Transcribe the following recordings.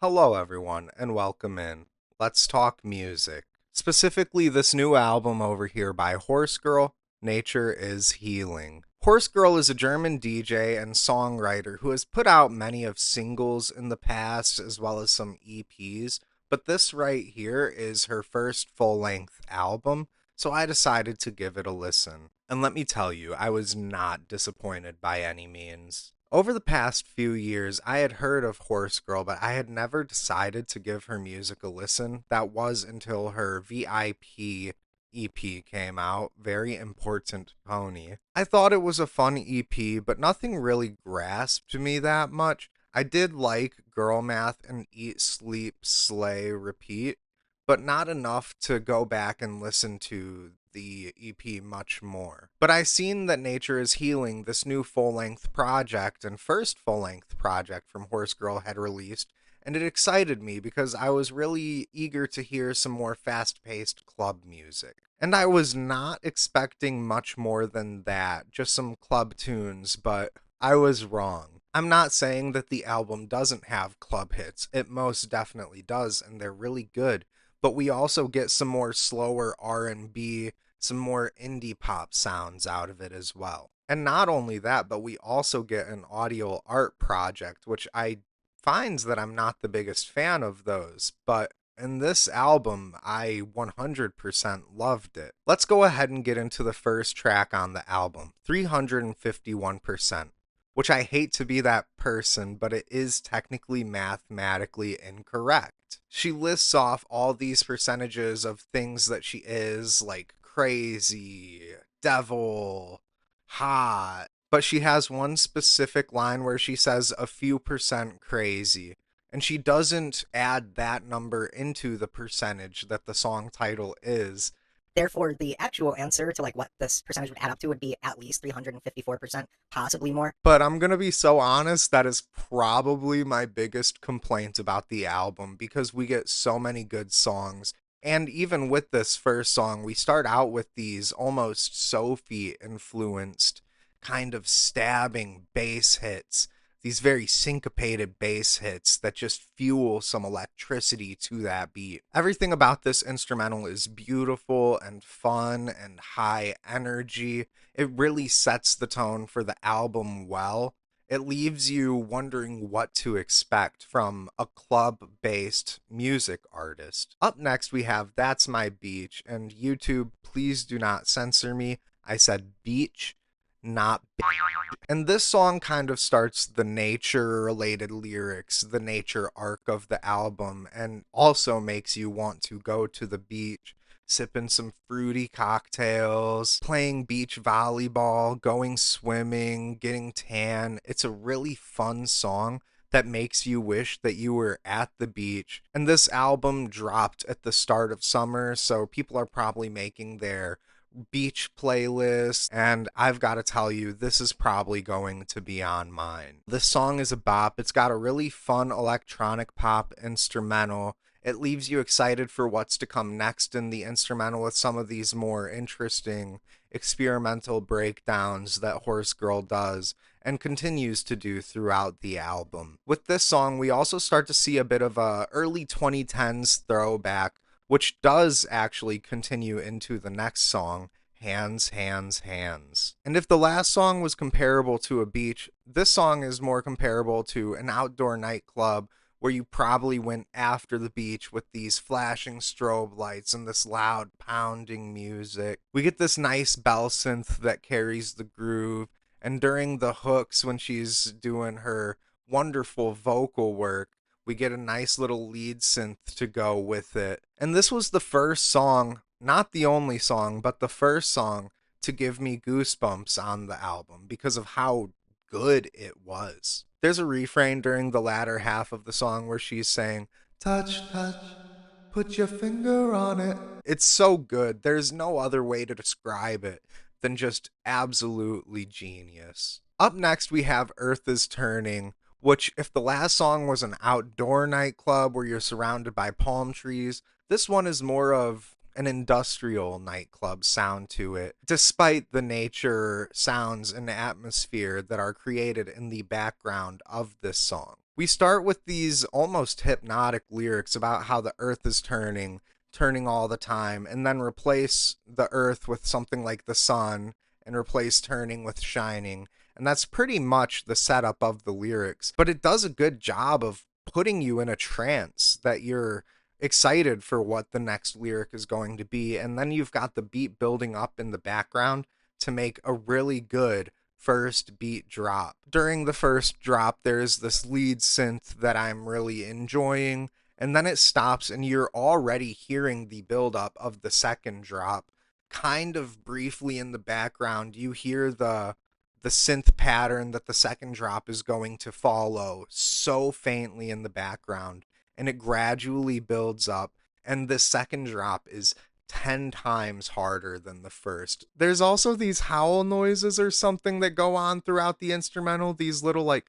Hello, everyone, and welcome in. Let's talk music. Specifically, this new album over here by Horse Girl, Nature is Healing. Horse Girl is a German DJ and songwriter who has put out many of singles in the past as well as some EPs, but this right here is her first full-length album, so I decided to give it a listen. And let me tell you, I was not disappointed by any means. Over the past few years, I had heard of Horse Girl, but I had never decided to give her music a listen. That was until her VIP EP came out, Very Important Pony. I thought it was a fun EP, but nothing really grasped me that much. I did like Girl Math and Eat, Sleep, Slay, Repeat, but not enough to go back and listen to the EP much more. But I seen that Nature is Healing, this new full-length project and first full-length project from Horse Girl had released, and it excited me because I was really eager to hear some more fast-paced club music. And I was not expecting much more than that, just some club tunes, but I was wrong. I'm not saying that the album doesn't have club hits. It most definitely does, and they're really good. But we also get some more slower R&B, some more indie pop sounds out of it as well. And not only that, but we also get an audio art project, which I finds that I'm not the biggest fan of those, but in this album, I 100% loved it. Let's go ahead and get into the first track on the album, 351%, which I hate to be that person, but it is technically mathematically incorrect. She lists off all these percentages of things that she is, like crazy, devil, hot, but she has one specific line where she says a few percent crazy, and she doesn't add that number into the percentage that the song title is. Therefore, the actual answer to like what this percentage would add up to would be at least 354%, possibly more. But I'm gonna be so honest, that is probably my biggest complaint about the album because we get so many good songs. And even with this first song, we start out with these almost Sophie influenced kind of stabbing bass hits, these very syncopated bass hits that just fuel some electricity to that beat. Everything about this instrumental is beautiful and fun and high energy. It really sets the tone for the album well. It leaves you wondering what to expect from a club based music artist. Up next, we have That's My Beach, and YouTube, please do not censor me. I said beach, not beach. And this song kind of starts the nature related lyrics, the nature arc of the album, and also makes you want to go to the beach, sipping some fruity cocktails, playing beach volleyball, going swimming, getting tan. It's a really fun song that makes you wish that you were at the beach. And this album dropped at the start of summer, so people are probably making their beach playlist, and I've got to tell you, this is probably going to be on mine. This song is a bop. It's got a really fun electronic pop instrumental. It leaves you excited for what's to come next in the instrumental with some of these more interesting experimental breakdowns that Horse Girl does and continues to do throughout the album. With this song, we also start to see a bit of a early 2010s throwback, which does actually continue into the next song, Hands, Hands, Hands. And if the last song was comparable to a beach, this song is more comparable to an outdoor nightclub where you probably went after the beach with these flashing strobe lights and this loud pounding music. We get this nice bell synth that carries the groove, and during the hooks when she's doing her wonderful vocal work, we get a nice little lead synth to go with it. And this was the first song, not the only song, but the first song to give me goosebumps on the album because of how good it was. There's a refrain during the latter half of the song where she's saying, touch, touch, put your finger on it. It's so good. There's no other way to describe it than just absolutely genius. Up next, we have Earth is Turning, which, if the last song was an outdoor nightclub where you're surrounded by palm trees, this one is more of an industrial nightclub sound to it, despite the nature, sounds, and atmosphere that are created in the background of this song. We start with these almost hypnotic lyrics about how the earth is turning all the time, and then replace the earth with something like the sun and replace turning with shining. And that's pretty much the setup of the lyrics. But it does a good job of putting you in a trance that you're excited for what the next lyric is going to be. And then you've got the beat building up in the background to make a really good first beat drop. During the first drop, there's this lead synth that I'm really enjoying, and then it stops, and you're already hearing the buildup of the second drop. Kind of briefly in the background, you hear the synth pattern that the second drop is going to follow so faintly in the background, and it gradually builds up, and the second drop is 10 times harder than the first. There's also these howl noises or something that go on throughout the instrumental, these little like,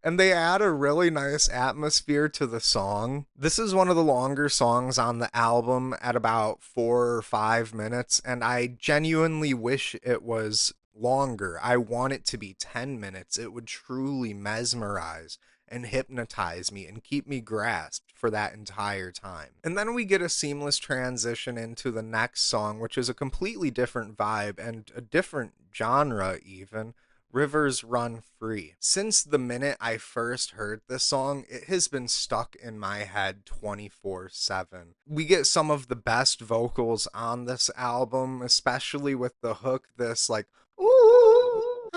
and they add a really nice atmosphere to the song. This is one of the longer songs on the album at about 4 or 5 minutes, and I genuinely wish it was longer. I want it to be 10 minutes. It would truly mesmerize and hypnotize me and keep me grasped for that entire time. And then we get a seamless transition into the next song, which is a completely different vibe and a different genre, even. Rivers Run Free. Since the minute I first heard this song, it has been stuck in my head 24/7. We get some of the best vocals on this album, especially with the hook, this like, ooh,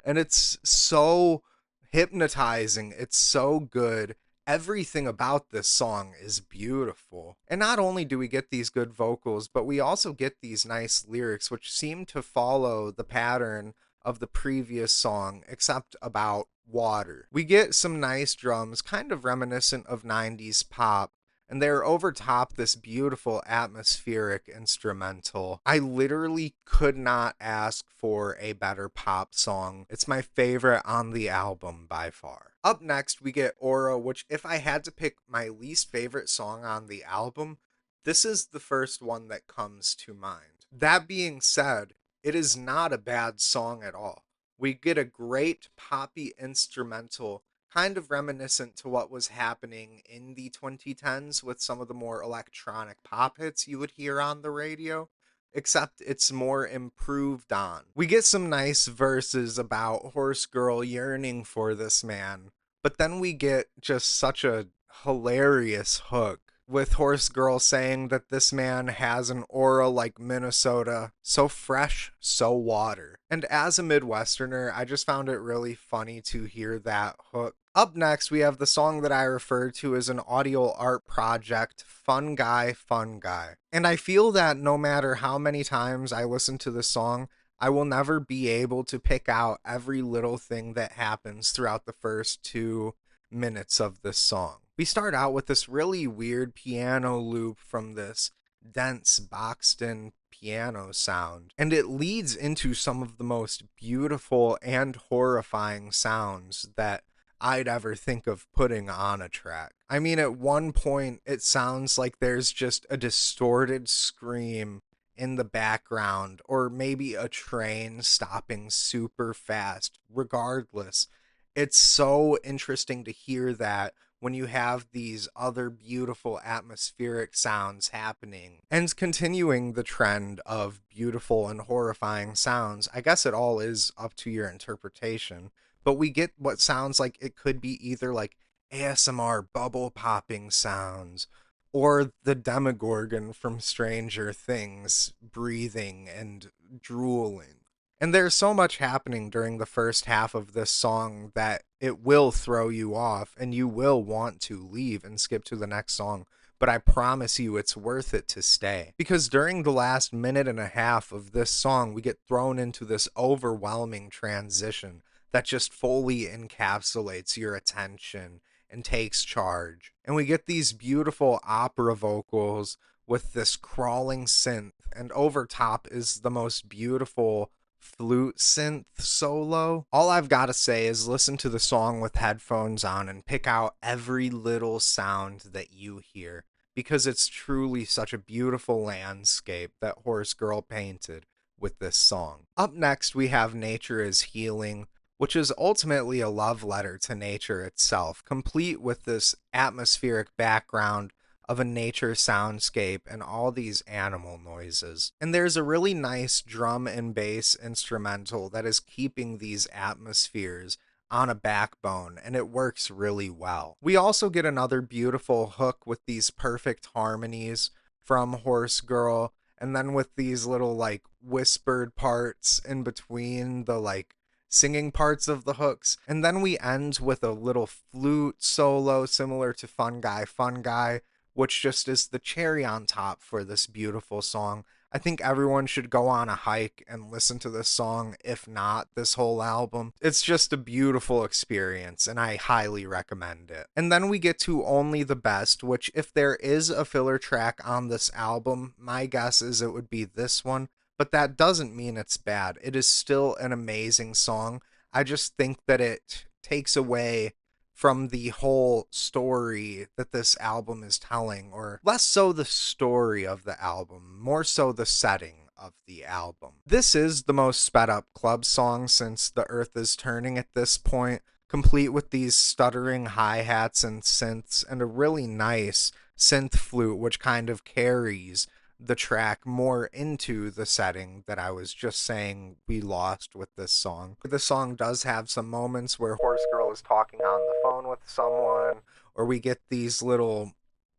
and it's so hypnotizing. It's so good. Everything about this song is beautiful. And not only do we get these good vocals, but we also get these nice lyrics, which seem to follow the pattern of the previous song, except about water. We get some nice drums, kind of reminiscent of 90s pop, and they're over top this beautiful atmospheric instrumental. I literally could not ask for a better pop song. It's my favorite on the album by far. Up next, we get Aura, which, if I had to pick my least favorite song on the album, this is the first one that comes to mind. That being said, it is not a bad song at all. We get a great poppy instrumental, kind of reminiscent to what was happening in the 2010s with some of the more electronic pop hits you would hear on the radio, except it's more improved on. We get some nice verses about Horse Girl yearning for this man, but then we get just such a hilarious hook with Horse Girl saying that this man has an aura like Minnesota, so fresh, so water. And as a Midwesterner, I just found it really funny to hear that hook. Up next, we have the song that I refer to as an audio art project, Fun Guy, Fun Guy. And I feel that no matter how many times I listen to the song, I will never be able to pick out every little thing that happens throughout the first 2 minutes of this song. We start out with this really weird piano loop from this dense boxed in piano sound, and it leads into some of the most beautiful and horrifying sounds that I'd ever think of putting on a track. I mean, at one point, it sounds like there's just a distorted scream in the background, or maybe a train stopping super fast. Regardless, it's so interesting to hear that when you have these other beautiful atmospheric sounds happening and continuing the trend of beautiful and horrifying sounds. I guess it all is up to your interpretation, but we get what sounds like it could be either like ASMR bubble popping sounds or the Demogorgon from Stranger Things breathing and drooling. And there's so much happening during the first half of this song that it will throw you off and you will want to leave and skip to the next song. But I promise you it's worth it to stay. Because during the last minute and a half of this song, we get thrown into this overwhelming transition that just fully encapsulates your attention and takes charge. And we get these beautiful opera vocals with this crawling synth, and over top is the most beautiful flute synth solo. All I've got to say is listen to the song with headphones on and pick out every little sound that you hear, because it's truly such a beautiful landscape that Horse Girl painted with this song. Up next, we have Nature is Healing, which is ultimately a love letter to nature itself, complete with this atmospheric background of a nature soundscape and all these animal noises. And there's a really nice drum and bass instrumental that is keeping these atmospheres on a backbone, and it works really well. We also get another beautiful hook with these perfect harmonies from Horse Girl, and then with these little like whispered parts in between the like singing parts of the hooks. And then we end with a little flute solo similar to Fun Guy, which just is the cherry on top for this beautiful song. I think everyone should go on a hike and listen to this song, if not this whole album. It's just a beautiful experience, and I highly recommend it. And then we get to Only the Best, which, if there is a filler track on this album, my guess is it would be this one, but that doesn't mean it's bad. It is still an amazing song. I just think that it takes away from the whole story that this album is telling, or less so the story of the album, more so the setting of the album. This is the most sped up club song since The Earth is Turning at this point, complete with these stuttering hi-hats and synths and a really nice synth flute which kind of carries the track more into the setting that I was just saying we lost with this song. The song does have some moments where Horse Girl is talking on the phone with someone, or we get these little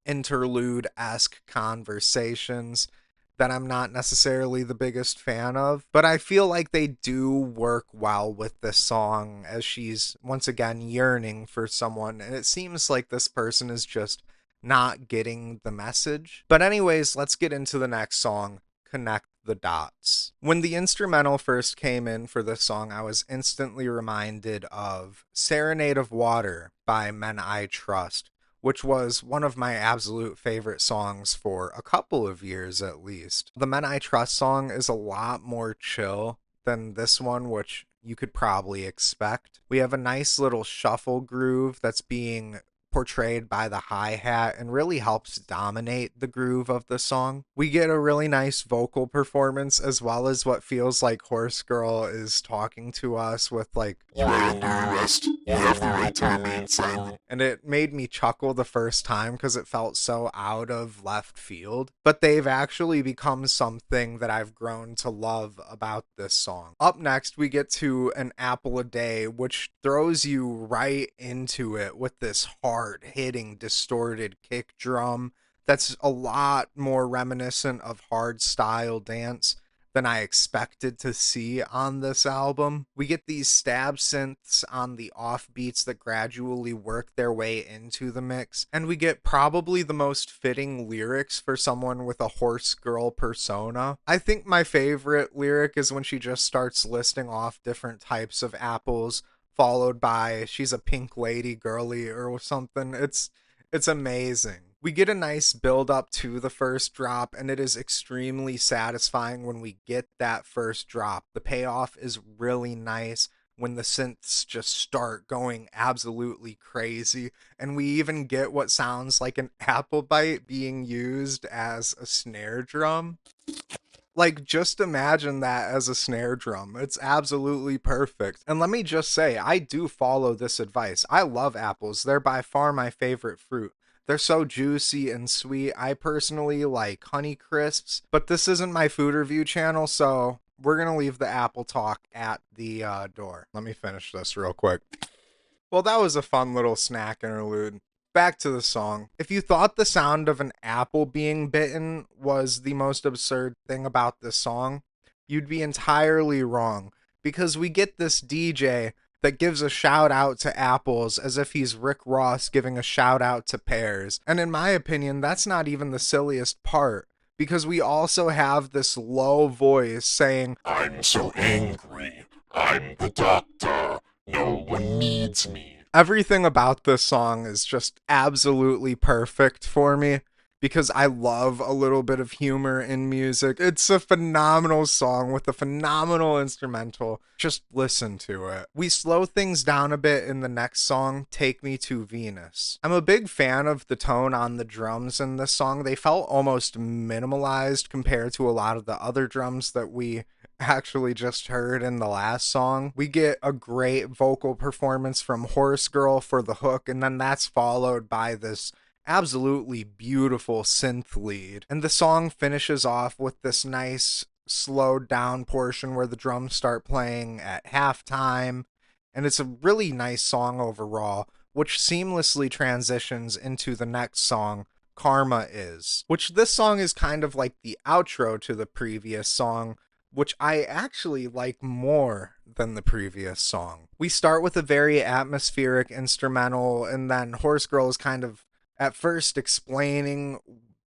interlude-esque conversations that I'm not necessarily the biggest fan of, but I feel like they do work well with this song as she's once again yearning for someone, and it seems like this person is just not getting the message. But anyways, let's get into the next song, Connect the Dots. When the instrumental first came in for this song, I was instantly reminded of Serenade of Water by Men I Trust, which was one of my absolute favorite songs for a couple of years at least. The Men I Trust song is a lot more chill than this one, which you could probably expect. We have a nice little shuffle groove that's being portrayed by the hi-hat and really helps dominate the groove of the song. We get a really nice vocal performance as well as what feels like Horse Girl is talking to us with like, "You are under arrest. You have the right to remain silent." And it made me chuckle the first time because it felt so out of left field. But they've actually become something that I've grown to love about this song. Up next, we get to An Apple a Day, which throws you right into it with this hard-hitting, distorted kick drum that's a lot more reminiscent of hardstyle dance than I expected to see on this album. We get these stab synths on the offbeats that gradually work their way into the mix, and we get probably the most fitting lyrics for someone with a horse girl persona. I think my favorite lyric is when she just starts listing off different types of apples, followed by she's a pink lady girly or something. It's amazing. We get a nice build up to the first drop, and it is extremely satisfying when we get that first drop. The payoff is really nice when the synths just start going absolutely crazy, and we even get what sounds like an apple bite being used as a snare drum. Like, just imagine that as a snare drum. It's absolutely perfect. And let me just say, I do follow this advice. I love apples. They're by far my favorite fruit. They're so juicy and sweet. I personally like Honey Crisps, but this isn't my food review channel, so we're going to leave the apple talk at the door. Let me finish this real quick. Well, that was a fun little snack interlude. Back to the song. If you thought the sound of an apple being bitten was the most absurd thing about this song, you'd be entirely wrong, because we get this DJ that gives a shout out to apples as if he's Rick Ross giving a shout out to pears. And in my opinion, that's not even the silliest part, because we also have this low voice saying, "I'm so angry. I'm the doctor. No one needs me." Everything about this song is just absolutely perfect for me because I love a little bit of humor in music. It's a phenomenal song with a phenomenal instrumental. Just listen to it. We slow things down a bit in the next song, Take Me to Venus. I'm a big fan of the tone on the drums in this song. They felt almost minimalized compared to a lot of the other drums that we actually just heard in the last song. We get a great vocal performance from Horse Girl for the hook, and then that's followed by this absolutely beautiful synth lead. And the song finishes off with this nice slowed down portion where the drums start playing at halftime. And it's a really nice song overall, which seamlessly transitions into the next song, Karma Is, which this song is kind of like the outro to the previous song, which I actually like more than the previous song. We start with a very atmospheric instrumental, and then Horse Girl is kind of at first explaining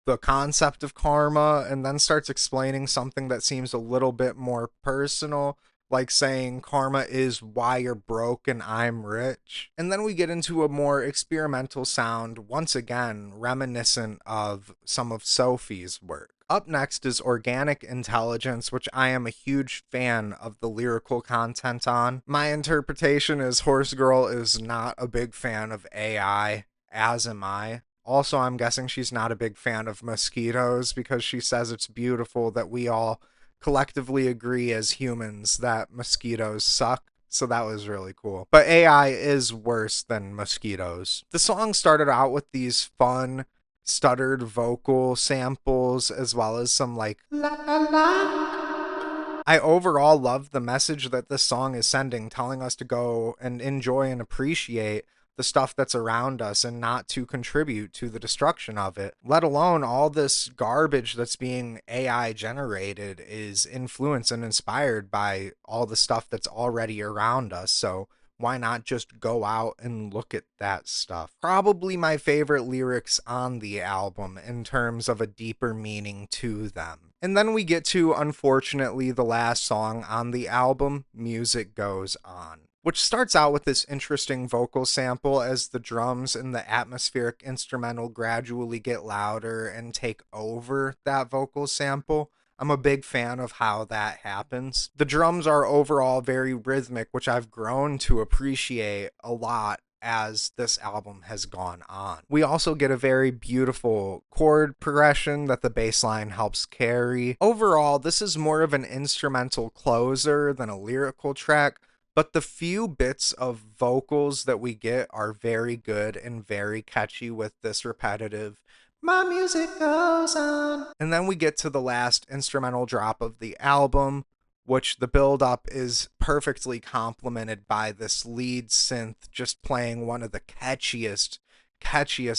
the concept of karma, and then starts explaining something that seems a little bit more personal, like saying karma is why you're broke and I'm rich. And then we get into a more experimental sound, once again reminiscent of some of Sophie's work. Up next is Organic Intelligence, which I am a huge fan of the lyrical content on. My interpretation is Horse Girl is not a big fan of AI, as am I. Also, I'm guessing she's not a big fan of mosquitoes because she says it's beautiful that we all collectively agree as humans that mosquitoes suck. So that was really cool. But AI is worse than mosquitoes. The song started out with these fun, stuttered vocal samples as well as some like la la la. I overall love the message that this song is sending, telling us to go and enjoy and appreciate the stuff that's around us and not to contribute to the destruction of it, let alone all this garbage that's being AI generated is influenced and inspired by all the stuff that's already around us. So why not just go out and look at that stuff? Probably my favorite lyrics on the album in terms of a deeper meaning to them. And then we get to, unfortunately, the last song on the album, Music Goes On, which starts out with this interesting vocal sample as the drums and the atmospheric instrumental gradually get louder and take over that vocal sample. I'm a big fan of how that happens. The drums are overall very rhythmic, which I've grown to appreciate a lot as this album has gone on. We also get a very beautiful chord progression that the bass line helps carry. Overall, this is more of an instrumental closer than a lyrical track, but the few bits of vocals that we get are very good and very catchy with this repetitive "my music goes on." And then we get to the last instrumental drop of the album, which the build up is perfectly complemented by this lead synth just playing one of the catchiest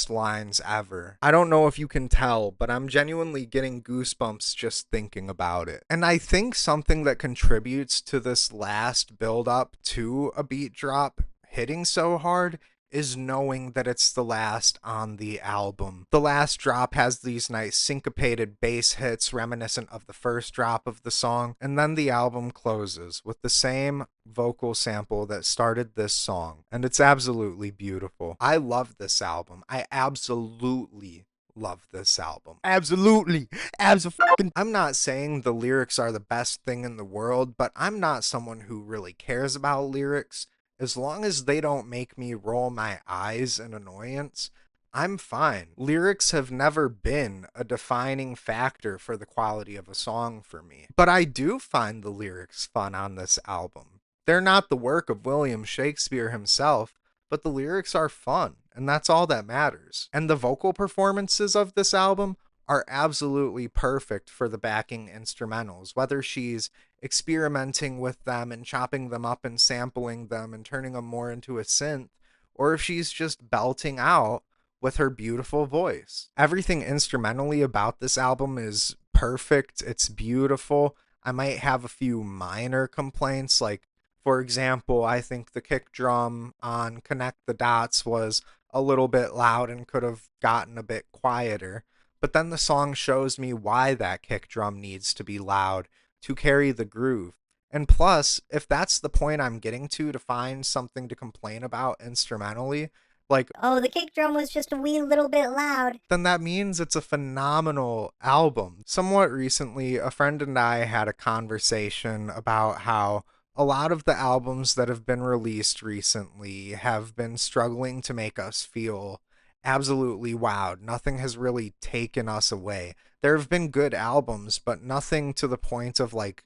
lines ever. I don't know if you can tell, but I'm genuinely getting goosebumps just thinking about it. And I think something that contributes to this last build up to a beat drop hitting so hard is knowing that it's the last on the album. The last drop has these nice syncopated bass hits reminiscent of the first drop of the song, and then the album closes with the same vocal sample that started this song, and it's absolutely beautiful. I love this album. I absolutely love this album. Absolutely. I'm not saying the lyrics are the best thing in the world, but I'm not someone who really cares about lyrics. As long as they don't make me roll my eyes in annoyance, I'm fine. Lyrics have never been a defining factor for the quality of a song for me. But I do find the lyrics fun on this album. They're not the work of William Shakespeare himself, but the lyrics are fun, and that's all that matters. And the vocal performances of this album are absolutely perfect for the backing instrumentals, whether she's experimenting with them and chopping them up and sampling them and turning them more into a synth, or if she's just belting out with her beautiful voice. Everything instrumentally about this album is perfect. It's beautiful. I might have a few minor complaints, like, for example, I think the kick drum on Connect the Dots was a little bit loud and could have gotten a bit quieter. But then the song shows me why that kick drum needs to be loud to carry the groove. And plus, if that's the point I'm getting to find something to complain about instrumentally, like, oh, the kick drum was just a wee little bit loud, then that means it's a phenomenal album. Somewhat recently, a friend and I had a conversation about how a lot of the albums that have been released recently have been struggling to make us feel absolutely wowed. Nothing has really taken us away. There have been good albums, but nothing to the point of like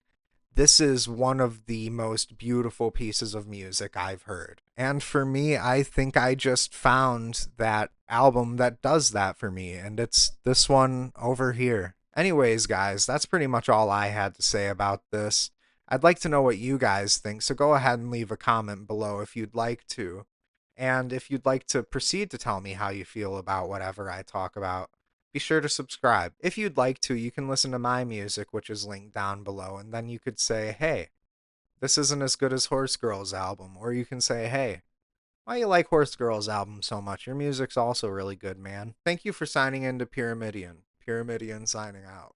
this is one of the most beautiful pieces of music I've heard. And for me, I think I just found that album that does that for me, and it's this one over here. Anyways, guys, that's pretty much all I had to say about this. I'd like to know what you guys think, so go ahead and leave a comment below if you'd like to. And if you'd like to proceed to tell me how you feel about whatever I talk about, be sure to subscribe. If you'd like to, you can listen to my music, which is linked down below, and then you could say, hey, this isn't as good as horsegiirL's album. Or you can say, hey, why you like horsegiirL's album so much? Your music's also really good, man. Thank you for signing in to Pyramidian. Pyramidian signing out.